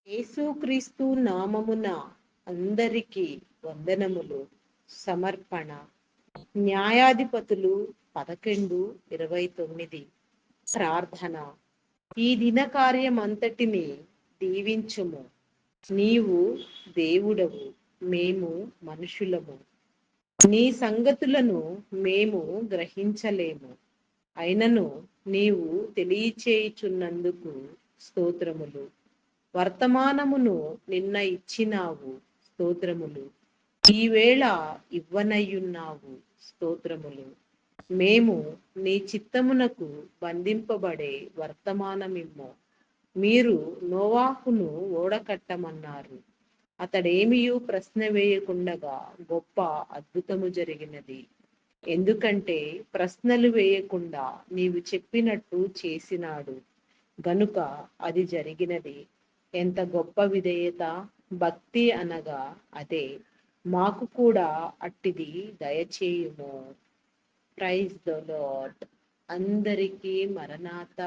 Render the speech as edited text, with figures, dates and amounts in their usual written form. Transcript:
యేసుక్రీస్తు నామమున అందరికీ వందనములు. సమర్పణ. న్యాయాధిపతులు 11:29. ప్రార్థన. ఈ దిన కార్యమంతటిని దీవించుము. నీవు దేవుడవు, మేము మనుషులము. నీ సంగతులను మేము గ్రహించలేము. అయినను నీవు తెలియచేయుచున్నందుకు స్తోత్రములు. వర్తమానమును నిన్న ఇచ్చినావు, స్తోత్రములు. ఈవేళ ఇవ్వనయ్యున్నావు, స్తోత్రములు. మేము నీ చిత్తమునకు బంధింపబడే వర్తమానమిమ్ము. మీరు నోవాహును ఓడకట్టమన్నారు. అతడేమియు ప్రశ్న వేయకుండగా గొప్ప అద్భుతము జరిగినది. ఎందుకంటే ప్రశ్నలు వేయకుండా నీవు చెప్పినట్టు చేసినాడు గనుక అది జరిగినది. ఎంత గొప్ప విధేయత, భక్తి అనగా అదే. మాకు కూడా అట్టిది దయచేయుము. Praise the Lord. అందరికీ మరణాత.